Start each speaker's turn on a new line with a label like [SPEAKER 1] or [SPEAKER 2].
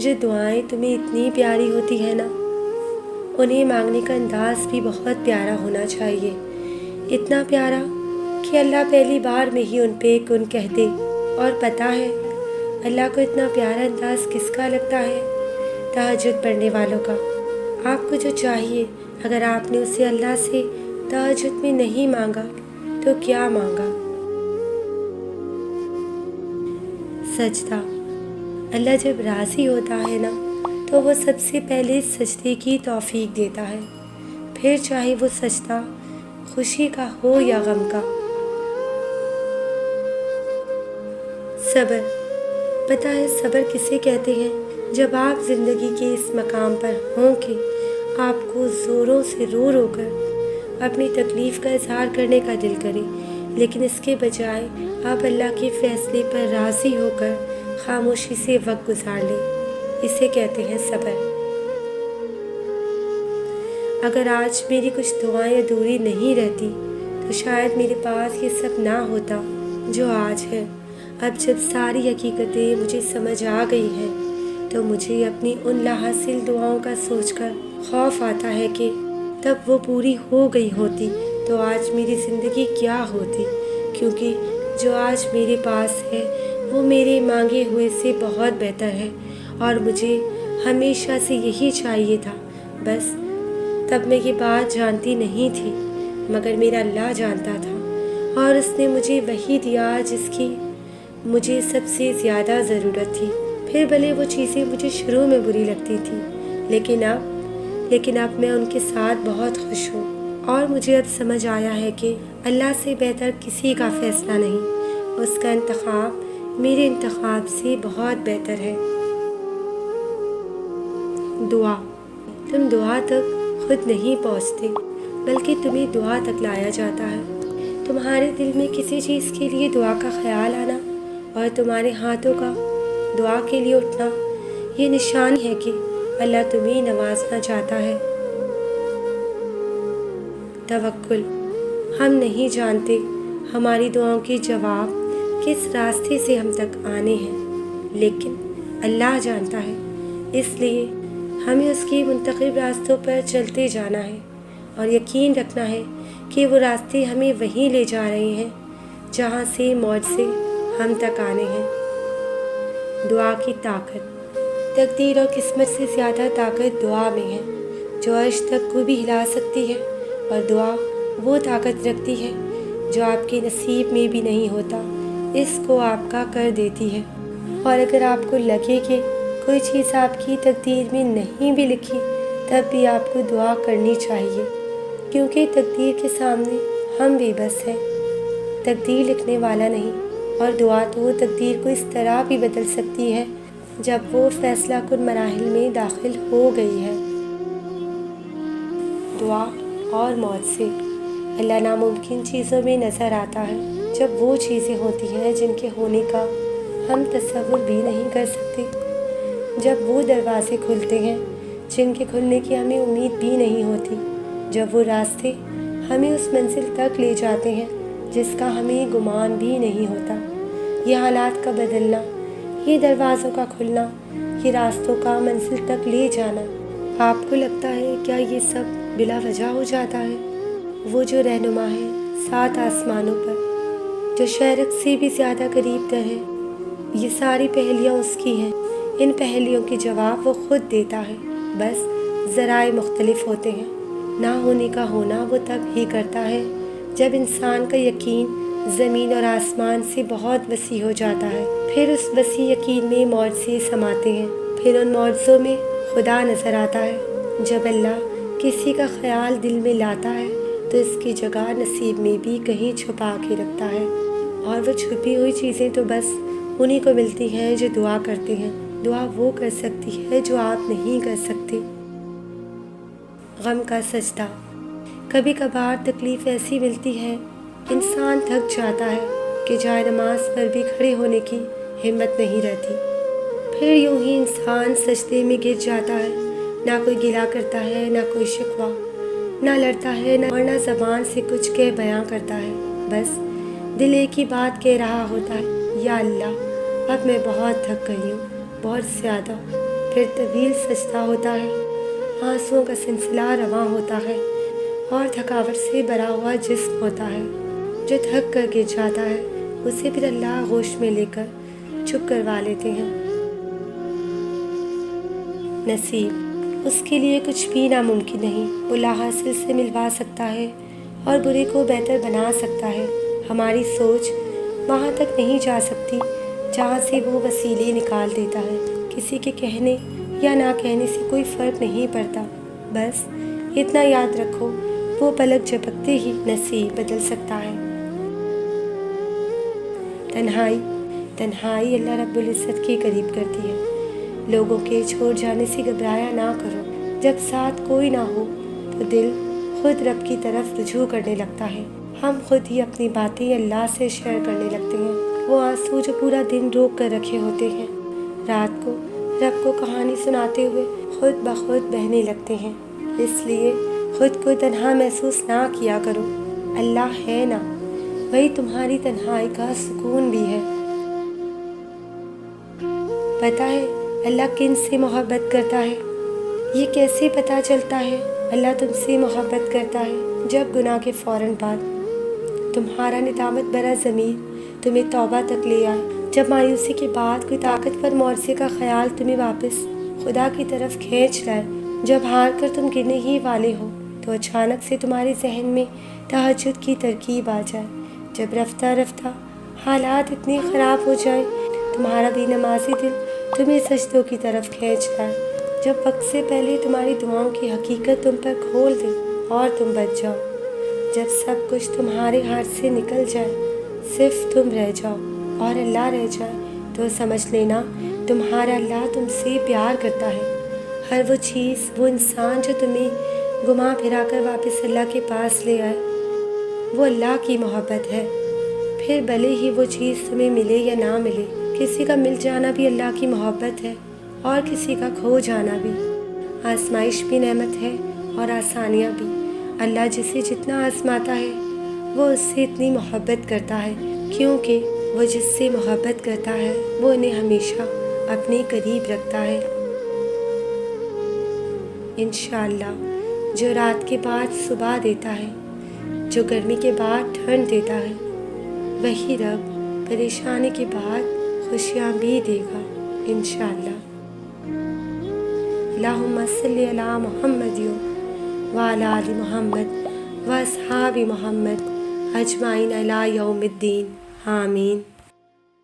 [SPEAKER 1] جو دعائیں تمہیں اتنی پیاری ہوتی ہیں نا، انہیں مانگنے کا انداز بھی بہت پیارا ہونا چاہیے، اتنا پیارا کہ اللہ پہلی بار میں ہی ان پہ کن کہہ دے۔ اور پتہ ہے اللہ کو اتنا پیارا انداز کس کا لگتا ہے؟ تہجد پڑھنے والوں کا۔ آپ کو جو چاہیے، اگر آپ نے اسے اللہ سے تہجد میں نہیں مانگا تو کیا مانگا؟ سجدہ۔ اللہ جب راضی ہوتا ہے نا تو وہ سب سے پہلے سجدے کی توفیق دیتا ہے، پھر چاہے وہ سجدہ خوشی کا ہو یا غم کا۔ صبر۔ پتہ ہے صبر کسے کہتے ہیں؟ جب آپ زندگی کے اس مقام پر ہوں کہ آپ کو زوروں سے رو رو کر اپنی تکلیف کا اظہار کرنے کا دل کرے، لیکن اس کے بجائے آپ اللہ کے فیصلے پر راضی ہو کر خاموشی سے وقت گزار لیں، اسے کہتے ہیں صبر۔ اگر آج میری کچھ دعائیں ادھوری نہیں رہتی تو شاید میرے پاس یہ سب نہ ہوتا جو آج ہے۔ اب جب ساری حقیقتیں مجھے سمجھ آ گئی ہیں تو مجھے اپنی ان لاحاصل دعاؤں کا سوچ کر خوف آتا ہے کہ تب وہ پوری ہو گئی ہوتی تو آج میری زندگی کیا ہوتی، کیونکہ جو آج میرے پاس ہے وہ میرے مانگے ہوئے سے بہت بہتر ہے، اور مجھے ہمیشہ سے یہی چاہیے تھا۔ بس تب میں یہ بات جانتی نہیں تھی، مگر میرا اللہ جانتا تھا، اور اس نے مجھے وہی دیا جس کی مجھے سب سے زیادہ ضرورت تھی۔ پھر بھلے وہ چیزیں مجھے شروع میں بری لگتی تھیں، لیکن اب میں ان کے ساتھ بہت خوش ہوں، اور مجھے اب سمجھ آیا ہے کہ اللہ سے بہتر کسی کا فیصلہ نہیں، اس کا انتخاب میرے انتخاب سے بہت بہتر ہے۔ دعا۔ تم دعا تک خود نہیں پہنچتے، بلکہ تمہیں دعا تک لایا جاتا ہے۔ تمہارے دل میں کسی چیز کے لیے دعا کا خیال آنا اور تمہارے ہاتھوں کا دعا کے لیے اٹھنا، یہ نشانی ہے کہ اللہ تمہیں نوازنا چاہتا ہے۔ توکل۔ ہم نہیں جانتے ہماری دعاؤں کے جواب کس راستے سے ہم تک آنے ہیں، لیکن اللہ جانتا ہے، اس لیے ہمیں اس کے منتخب راستوں پر چلتے جانا ہے اور یقین رکھنا ہے کہ وہ راستے ہمیں وہیں لے جا رہے ہیں جہاں سے معجزے ہم تک آنے ہیں۔ دعا کی طاقت۔ تقدیر اور قسمت سے زیادہ طاقت دعا میں ہے، جو عرش تک کو بھی ہلا سکتی ہے، اور دعا وہ طاقت رکھتی ہے جو آپ کے نصیب میں بھی نہیں ہوتا، اس کو آپ کا کر دیتی ہے۔ اور اگر آپ کو لگے کہ کوئی چیز آپ کی تقدیر میں نہیں بھی لکھی، تب بھی آپ کو دعا کرنی چاہیے، کیونکہ تقدیر کے سامنے ہم بے بس ہیں، تقدیر لکھنے والا نہیں۔ اور دعا تو تقدیر کو اس طرح بھی بدل سکتی ہے جب وہ فیصلہ کن مراحل میں داخل ہو گئی ہے۔ دعا اور معجزے۔ اللہ ناممکن چیزوں میں نظر آتا ہے جب وہ چیزیں ہوتی ہیں جن کے ہونے کا ہم تصور بھی نہیں کر سکتے، جب وہ دروازے کھلتے ہیں جن کے کھلنے کی ہمیں امید بھی نہیں ہوتی، جب وہ راستے ہمیں اس منزل تک لے جاتے ہیں جس کا ہمیں گمان بھی نہیں ہوتا۔ یہ حالات کا بدلنا، یہ دروازوں کا کھلنا، یہ راستوں کا منزل تک لے جانا، آپ کو لگتا ہے کیا یہ سب بلا وجہ ہو جاتا ہے؟ وہ جو رہنما ہے 7 آسمانوں پر، جو شہرک سے بھی زیادہ قریب تر ہے، یہ ساری پہلیاں اس کی ہیں۔ ان پہلیوں کے جواب وہ خود دیتا ہے، بس ذرائع مختلف ہوتے ہیں۔ نہ ہونے کا ہونا وہ تب ہی کرتا ہے جب انسان کا یقین زمین اور آسمان سے بہت وسیع ہو جاتا ہے، پھر اس وسیع یقین میں معجزے سماتے ہیں، پھر ان معجزوں میں خدا نظر آتا ہے۔ جب اللہ کسی کا خیال دل میں لاتا ہے تو اس کی جگہ نصیب میں بھی کہیں چھپا کے رکھتا ہے، اور وہ چھپی ہوئی چیزیں تو بس انہی کو ملتی ہیں جو دعا کرتے ہیں۔ دعا وہ کر سکتی ہے جو آپ نہیں کر سکتے۔ غم کا سجدہ۔ کبھی کبھار تکلیف ایسی ملتی ہے، انسان تھک جاتا ہے کہ جائے نماز پر بھی کھڑے ہونے کی ہمت نہیں رہتی، پھر یوں ہی انسان سجدے میں گر جاتا ہے، نہ کوئی گلہ کرتا ہے، نہ کوئی شکوہ، نہ لڑتا ہے، اور نہ زبان سے کچھ کہہ بیاں کرتا ہے، بس دل ایک ہی بات کہہ رہا ہوتا ہے، یا اللہ اب میں بہت تھک گئی ہوں، بہت زیادہ۔ پھر طویل سجدہ ہوتا ہے، آنسوؤں کا سلسلہ رواں ہوتا ہے اور تھکاوٹ سے بھرا ہوا جسم ہوتا ہے۔ جو تھک کر گر جاتا ہے اسے پھر اللہ آغوش میں لے کر چپ کروا لیتے ہیں۔ نصیب، اس کے لیے کچھ بھی ناممکن نہیں۔ وہ لا حاصل سے ملوا سکتا ہے اور برے کو بہتر بنا سکتا ہے۔ ہماری سوچ وہاں تک نہیں جا سکتی جہاں سے وہ وسیلے نکال دیتا ہے۔ کسی کے کہنے یا نہ کہنے سے کوئی فرق نہیں پڑتا، بس اتنا یاد رکھو وہ پلک جھپکتے ہی نصیب بدل سکتا ہے۔ تنہائی اللہ رب العزت کے قریب کرتی ہے۔ لوگوں کے چھوڑ جانے سے گھبرایا نہ کرو۔ جب ساتھ کوئی نہ ہو تو دل خود رب کی طرف رجوع کرنے لگتا ہے۔ ہم خود ہی اپنی باتیں اللہ سے شیئر کرنے لگتے ہیں۔ وہ آنسو جو پورا دن روک کر رکھے ہوتے ہیں، رات کو رب کو کہانی سناتے ہوئے خود بخود بہنے لگتے ہیں۔ اس لیے خود کو تنہا محسوس نہ کیا کرو، اللہ ہے نا، وہی تمہاری تنہائی کا سکون بھی ہے۔ پتہ ہے اللہ کن سے محبت کرتا ہے؟ یہ کیسے پتہ چلتا ہے اللہ تم سے محبت کرتا ہے؟ جب گناہ کے فوراً بعد تمہارا ندامت بھرا ضمیر تمہیں توبہ تک لے آئے، جب مایوسی کے بعد کوئی طاقتور معجزے کا خیال تمہیں واپس خدا کی طرف کھینچ لائے، جب ہار کر تم گرنے ہی والے ہو تو اچانک سے تمہارے ذہن میں تہجد کی ترکیب آ جائے، جب رفتہ رفتہ حالات اتنے خراب ہو جائیں تمہارا بے نمازی دل تمہیں سجدوں کی طرف کھینچ لائے، جب وقت سے پہلے تمہاری دعاؤں کی حقیقت تم پر کھول دے اور تم بچ جاؤ، جب سب کچھ تمہارے ہاتھ سے نکل جائے، صرف تم رہ جاؤ اور اللہ رہ جائے، تو سمجھ لینا تمہارا اللہ تم سے پیار کرتا ہے۔ ہر وہ چیز، وہ انسان جو تمہیں گھما پھرا کر واپس اللہ کے پاس لے آئے، وہ اللہ کی محبت ہے۔ پھر بھلے ہی وہ چیز تمہیں ملے یا نہ ملے، کسی کا مل جانا بھی اللہ کی محبت ہے اور کسی کا کھو جانا بھی۔ آزمائش بھی نعمت ہے اور آسانیاں بھی۔ اللہ جسے جتنا آزماتا ہے وہ اس سے اتنی محبت کرتا ہے، کیونکہ وہ جس سے محبت کرتا ہے وہ انہیں ہمیشہ اپنے قریب رکھتا ہے۔ انشاءاللہ جو رات کے بعد صبح دیتا ہے، جو گرمی کے بعد ٹھنڈ دیتا ہے، وہی رب پریشانی کے بعد خوشیاں بھی دے گا انشاءاللہ۔ اللہم صلی علی محمد وعلی آل محمد واصحاب محمد اجمعین الی یوم الدین، آمین۔